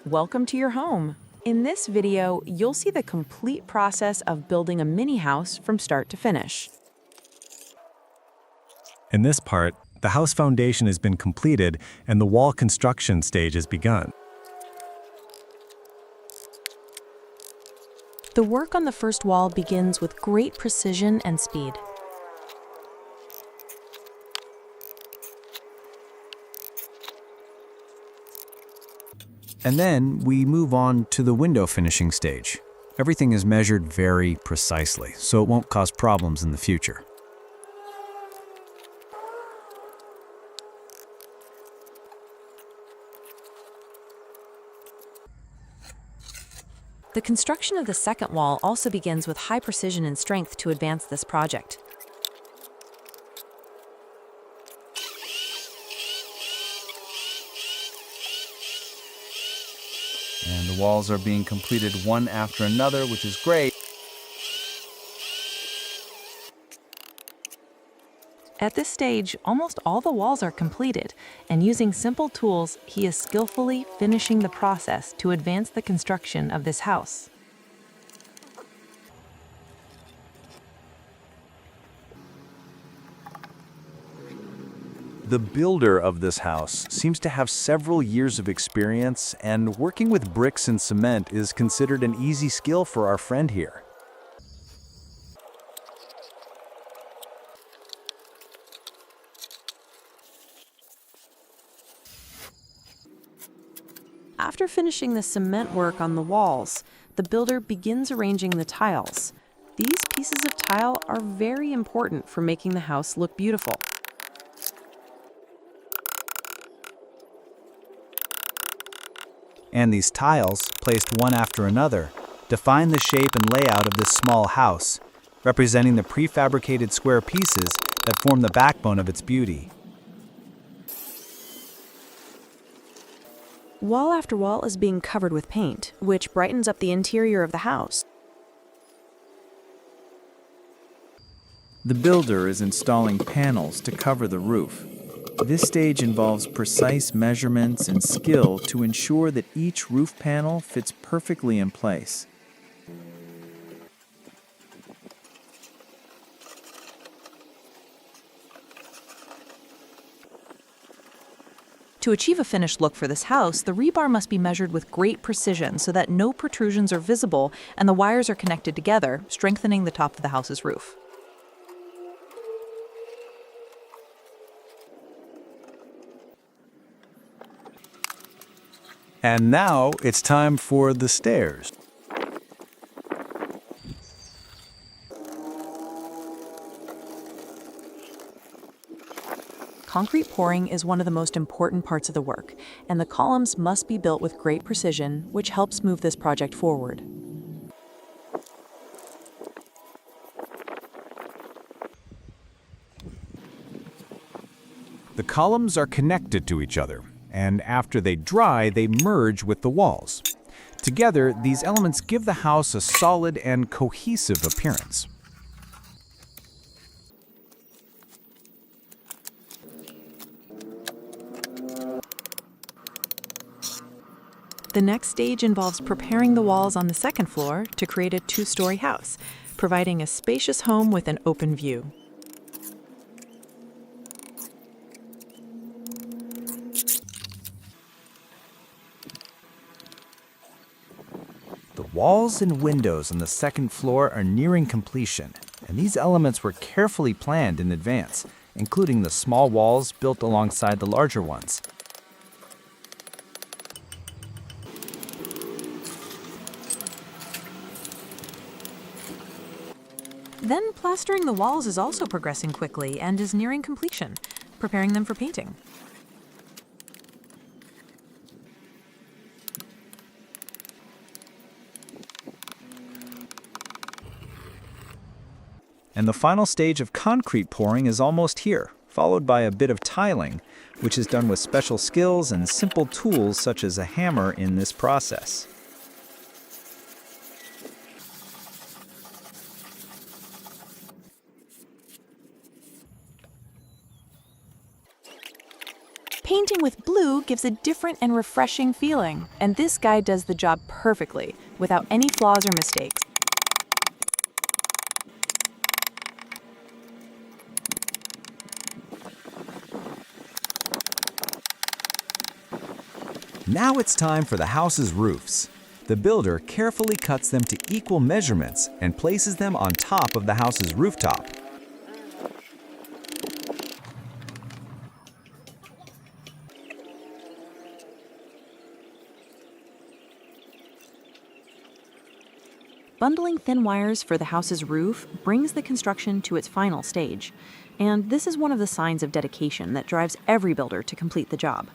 Welcome to your home. In this video, you'll see the complete process of building a mini house from start to finish. In this part, the house foundation has been completed and the wall construction stage has begun. The work on the first wall begins with great precision and speed. And then we move on to the window finishing stage. Everything is measured very precisely, so it won't cause problems in the future. The construction of the second wall also begins with high precision and strength to advance this project. And the walls are being completed one after another, which is great. At this stage, almost all the walls are completed, and using simple tools, he is skillfully finishing the process to advance the construction of this house. The builder of this house seems to have several years of experience, and working with bricks and cement is considered an easy skill for our friend here. After finishing the cement work on the walls, the builder begins arranging the tiles. These pieces of tile are very important for making the house look beautiful. And these tiles, placed one after another, define the shape and layout of this small house, representing the prefabricated square pieces that form the backbone of its beauty. Wall after wall is being covered with paint, which brightens up the interior of the house. The builder is installing panels to cover the roof. This stage involves precise measurements and skill to ensure that each roof panel fits perfectly in place. To achieve a finished look for this house, the rebar must be measured with great precision so that no protrusions are visible and the wires are connected together, strengthening the top of the house's roof. And now it's time for the stairs. Concrete pouring is one of the most important parts of the work, and the columns must be built with great precision, which helps move this project forward. The columns are connected to each other, and after they dry, they merge with the walls. Together, these elements give the house a solid and cohesive appearance. The next stage involves preparing the walls on the second floor to create a two-story house, providing a spacious home with an open view. The walls and windows on the second floor are nearing completion, and these elements were carefully planned in advance, including the small walls built alongside the larger ones. Then plastering the walls is also progressing quickly and is nearing completion, preparing them for painting. And the final stage of concrete pouring is almost here, followed by a bit of tiling, which is done with special skills and simple tools such as a hammer in this process. Paint Painting with blue gives a different and refreshing feeling, and this guide does the job perfectly, without any flaws or mistakes. Now it's time for the house's roofs. The builder carefully cuts them to equal measurements and places them on top of the house's rooftop. Bundling thin wires for the house's roof brings the construction to its final stage, and this is one of the signs of dedication that drives every builder to complete the job.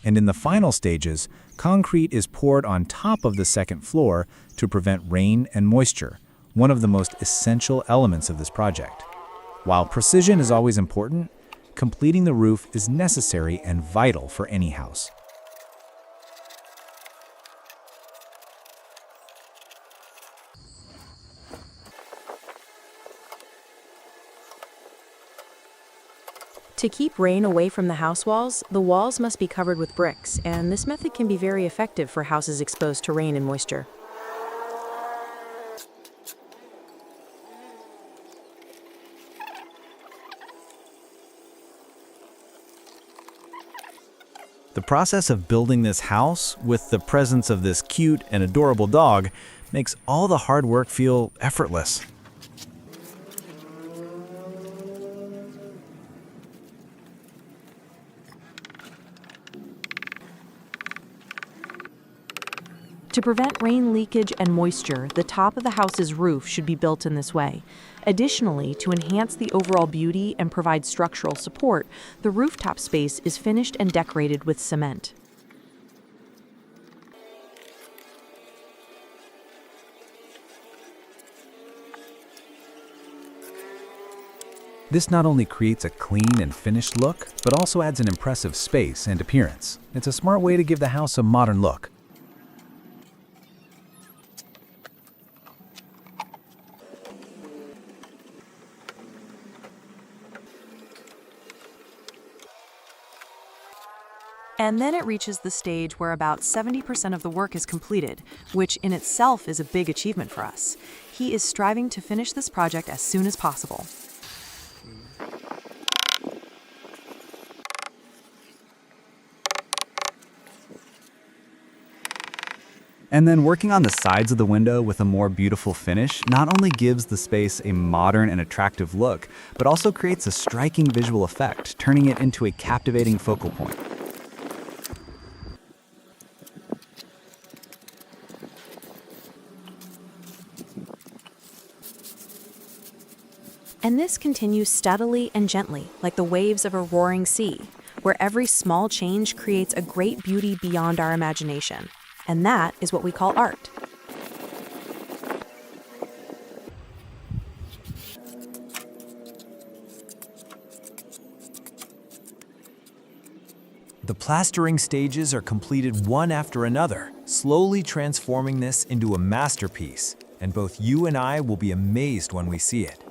And in the final stages, concrete is poured on top of the second floor to prevent rain and moisture, one of the most essential elements of this project. While precision is always important, completing the roof is necessary and vital for any house. To keep rain away from the house walls, the walls must be covered with bricks, and this method can be very effective for houses exposed to rain and moisture. The process of building this house, with the presence of this cute and adorable dog, makes all the hard work feel effortless. To prevent rain leakage and moisture, the top of the house's roof should be built in this way. Additionally, to enhance the overall beauty and provide structural support, the rooftop space is finished and decorated with cement. This not only creates a clean and finished look, but also adds an impressive space and appearance. It's a smart way to give the house a modern look. And then it reaches the stage where about 70% of the work is completed, which in itself is a big achievement for us. He is striving to finish this project as soon as possible. And then working on the sides of the window with a more beautiful finish not only gives the space a modern and attractive look, but also creates a striking visual effect, turning it into a captivating focal point. And this continues steadily and gently, like the waves of a roaring sea, where every small change creates a great beauty beyond our imagination. And that is what we call art. The plastering stages are completed one after another, slowly transforming this into a masterpiece, and both you and I will be amazed when we see it.